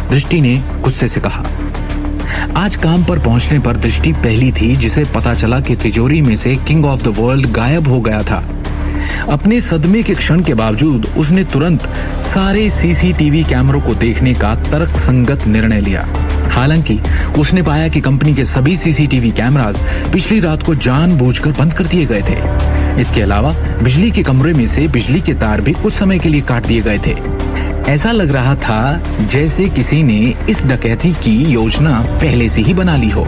दृष्टि ने गुस्से से कहा। आज काम पर पहुंचने पर दृष्टि पहली थी जिसे पता चला कि तिजोरी में से किंग ऑफ द वर्ल्ड गायब हो गया था। अपने सदमे के क्षण के बावजूद उसने तुरंत सारे सीसीटीवी कैमरों को देखने का तर्कसंगत निर्णय लिया। हालांकि उसने पाया कि कंपनी के सभी सीसीटीवी कैमरास पिछली रात को जानबूझकर बंद कर दिए गए थे। इसके अलावा बिजली के कमरे में से बिजली के तार भी कुछ समय के लिए काट दिए गए थे। ऐसा लग रहा था जैसे किसी ने इस डकैती की योजना पहले से ही बना ली हो।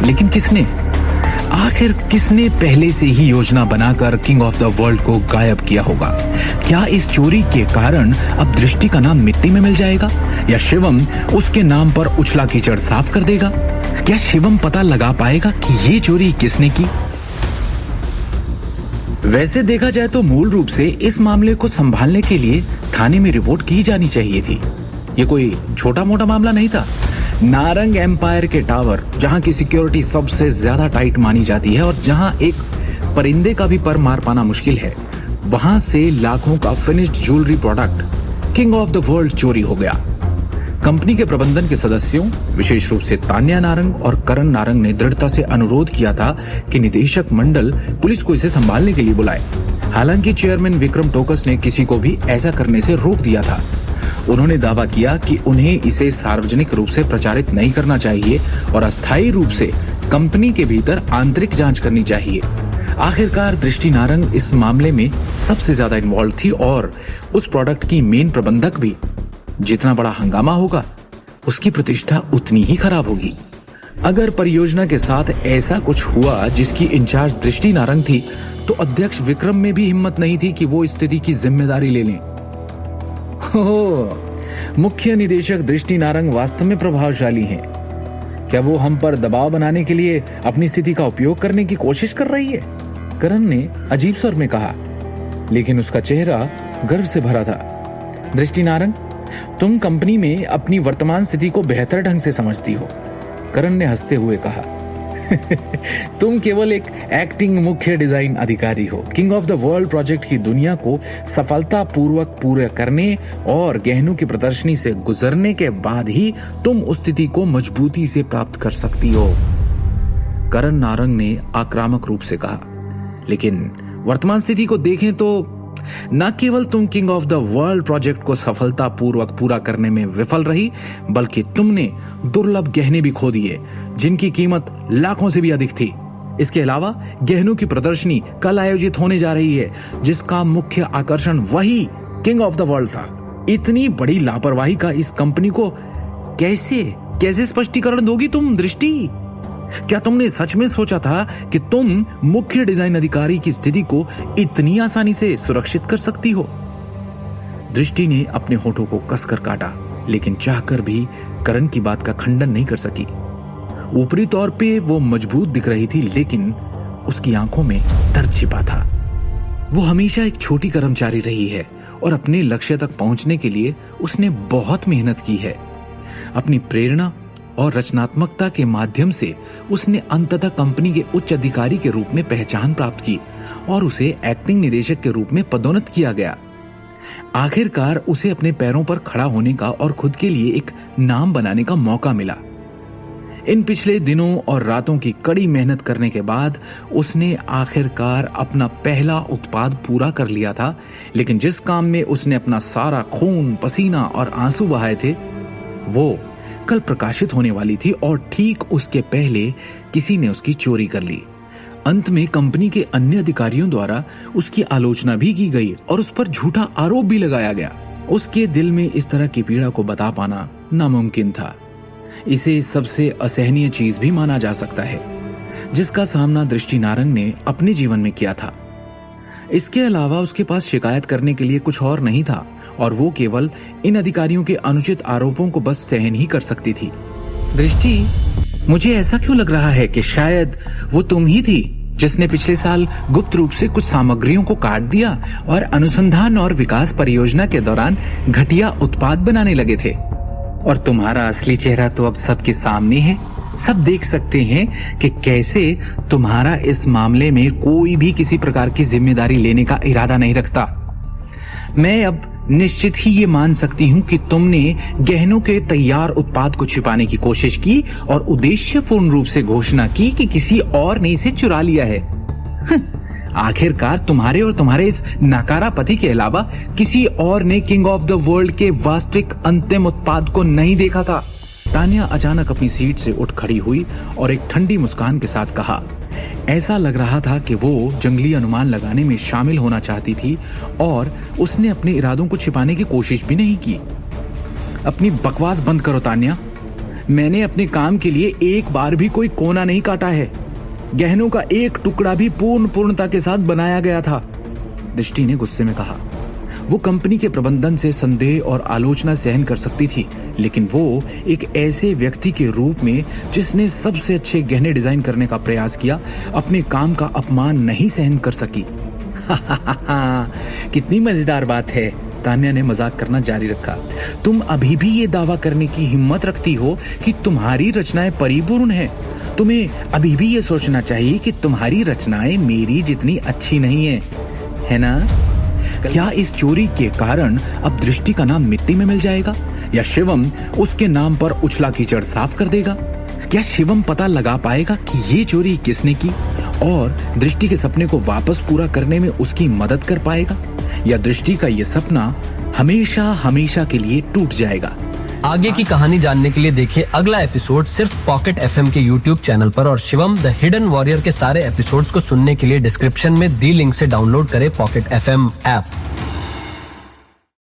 लेकिन किसने? आखिर किसने पहले से ही योजना बनाकर किंग ऑफ द वर्ल्ड को गायब किया होगा? क्या इस चोरी के कारण अब दृष्टि का नाम मिट्टी में मिल जाएगा, या शिवम उसके नाम पर उछला कीचड़ साफ कर देगा? क्या शिवम पता लगा पाएगा कि ये चोरी किसने की? वैसे देखा जाए तो मूल रूप से इस मामले को संभालने के लिए थाने में रिपोर्ट की जानी चाहिए थी। ये कोई छोटा मोटा मामला नहीं था। नारंग एम्पायर के टावर, जहां की सिक्योरिटी सबसे ज्यादा टाइट मानी जाती है और जहां एक परिंदे का भी पर मार पाना मुश्किल है, वहां से लाखों का finished jewellery product king of the world चोरी हो गया। कंपनी के प्रबंधन के सदस्यों, विशेष रूप से तान्या नारंग और करण नारंग ने दृढ़ता से अनुरोध किया था कि निदेशक मंडल पुलिस को इसे संभालने के लिए बुलाए। हालांकि चेयरमैन विक्रम टोकस ने किसी को भी ऐसा करने से रोक दिया था। उन्होंने दावा किया कि उन्हें इसे सार्वजनिक रूप से प्रचारित नहीं करना चाहिए और अस्थायी रूप से कंपनी के भीतर आंतरिक जांच करनी चाहिए। आखिरकार दृष्टि नारंग इस मामले में सबसे ज्यादा इन्वॉल्व थी और उस प्रोडक्ट की मेन प्रबंधक भी। जितना बड़ा हंगामा होगा, उसकी प्रतिष्ठा उतनी ही खराब होगी। अगर परियोजना के साथ ऐसा कुछ हुआ जिसकी इंचार्ज दृष्टि नारंग थी, तो अध्यक्ष विक्रम में भी हिम्मत नहीं थी कि वो स्थिति की जिम्मेदारी ले लें। मुख्य निदेशक दृष्टि नारंग वास्तव में प्रभावशाली हैं। क्या वो हम पर दबाव बनाने के लिए अपनी स्थिति का उपयोग करने की कोशिश कर रही है? करण ने अजीब स्वर में कहा, लेकिन उसका चेहरा गर्व से भरा था। दृष्टि नारंग, तुम कंपनी में अपनी वर्तमान स्थिति को बेहतर ढंग से समझती हो, करण ने हंसते हुए कहा। तुम केवल एक एक्टिंग मुख्य डिजाइन अधिकारी हो। King of the world project की दुनिया को सफलतापूर्वक पूरा करने और गहनों की प्रदर्शनी से गुजरने के बाद ही तुम उस स्थिति को मजबूती से प्राप्त कर सकती हो, करण नारंग ने आक्रामक रूप से कहा। लेकिन वर्तमान स्थिति को देखें तो न केवल तुम king of the world project को सफलतापूर्वक पूरा करने में विफल रही, बल्कि तुमने दुर्लभ गहने भी खो दिए जिनकी कीमत लाखों से भी अधिक थी। इसके अलावा गहनों की प्रदर्शनी कल आयोजित होने जा रही है, जिसका मुख्य आकर्षण वही किंग ऑफ द वर्ल्ड था। इतनी बड़ी लापरवाही का इस कंपनी को कैसे स्पष्टीकरण दोगी तुम, दृष्टि? क्या तुमने सच में सोचा था कि तुम मुख्य डिजाइन अधिकारी की स्थिति को इतनी आसानी से सुरक्षित कर सकती हो? दृष्टि ने अपने होठों को कसकर काटा, लेकिन चाहकर भी करण की बात का खंडन नहीं कर सकी। ऊपरी तौर पे वो मजबूत दिख रही थी, लेकिन उसकी आंखों में दर्द छिपा था। वो हमेशा एक छोटी कर्मचारी रही है और अपने लक्ष्य तक पहुंचने के लिए उसने बहुत मेहनत की है। अपनी प्रेरणा और रचनात्मकता के माध्यम से उसने अंततः कंपनी के उच्च अधिकारी के रूप में पहचान प्राप्त की और उसे एक्टिंग निदेशक के रूप में पदोन्नत किया गया। आखिरकार उसे अपने पैरों पर खड़ा होने का और खुद के लिए एक नाम बनाने का मौका मिला। इन पिछले दिनों और रातों की कड़ी मेहनत करने के बाद उसने आखिरकार अपना पहला उत्पाद पूरा कर लिया था। लेकिन जिस काम में उसने अपना सारा खून, पसीना और आंसू बहाए थे, वो कल प्रकाशित होने वाली थी और ठीक उसके पहले किसी ने उसकी चोरी कर ली। अंत में कंपनी के अन्य अधिकारियों द्वारा उसकी आलोचना भी की गई और उस पर झूठा आरोप भी लगाया गया। उसके दिल में इस तरह की पीड़ा को बता पाना नामुमकिन था। इसे सबसे असहनीय चीज भी माना जा सकता है जिसका सामना दृष्टि नारंग ने अपने जीवन में किया था। इसके अलावा उसके पास शिकायत करने के लिए कुछ और नहीं था और वो केवल इन अधिकारियों के अनुचित आरोपों को बस सहन ही कर सकती थी। दृष्टि, मुझे ऐसा क्यों लग रहा है कि शायद वो तुम ही थी जिसने पिछले साल गुप्त रूप से कुछ सामग्रियों को काट दिया और अनुसंधान और विकास परियोजना के दौरान घटिया उत्पाद बनाने लगे थे। और तुम्हारा असली चेहरा तो अब सबके सामने है। सब देख सकते हैं कि कैसे तुम्हारा इस मामले में कोई भी किसी प्रकार की जिम्मेदारी लेने का इरादा नहीं रखता। मैं अब निश्चित ही ये मान सकती हूँ कि तुमने गहनों के तैयार उत्पाद को छिपाने की कोशिश की और उद्देश्यपूर्ण रूप से घोषणा की कि किसी और ने इसे चुरा लिया है। आखिरकार तुम्हारे और तुम्हारे इस नाकारा पति के अलावा किसी और ने किंग ऑफ द वर्ल्ड के वास्तविक अंतिम उत्पाद को नहीं देखा था। तान्या अचानक अपनी सीट से उठ खड़ी हुई और एक ठंडी मुस्कान के साथ कहा, ऐसा लग रहा था कि वो जंगली अनुमान लगाने में शामिल होना चाहती थी और उसने अपने इरादों को छिपाने की कोशिश भी नहीं की। अपनी बकवास बंद करो तान्या, मैंने अपने काम के लिए एक बार भी कोई कोना नहीं काटा है। गहनों का एक टुकड़ा भी पूर्णता के साथ बनाया गया था, दृष्टि ने गुस्से में कहा। वो कंपनी के प्रबंधन से संदेह और आलोचना सहन कर सकती थी, लेकिन वो एक ऐसे व्यक्ति के रूप में जिसने सबसे अच्छे गहने डिजाइन करने का प्रयास किया, अपने काम का अपमान नहीं सहन कर सकी। कितनी मजेदार बात है, तान्या ने मजाक करना जारी रखा। तुम अभी भी ये दावा करने की हिम्मत रखती हो कि तुम्हारी रचनाएं परिपूर्ण हैं। तुम्हें अभी भी ये सोचना चाहिए कि तुम्हारी रचनाएं मेरी जितनी अच्छी नहीं है ना? क्या इस चोरी के कारण अब दृष्टि का नाम मिट्टी में मिल जाएगा या शिवम उसके नाम पर उछला कीचड़ साफ कर देगा? क्या शिवम पता लगा पाएगा कि ये चोरी किसने की और दृष्टि के सपने को वापस पूरा करने में उसकी मदद कर पाएगा, या दृष्टि का ये सपना हमेशा हमेशा के लिए टूट जाएगा? आगे की कहानी जानने के लिए देखिए अगला एपिसोड सिर्फ पॉकेट एफएम के यूट्यूब चैनल पर, और शिवम द हिडन वॉरियर के सारे एपिसोड्स को सुनने के लिए डिस्क्रिप्शन में दी लिंक से डाउनलोड करें पॉकेट एफएम ऐप।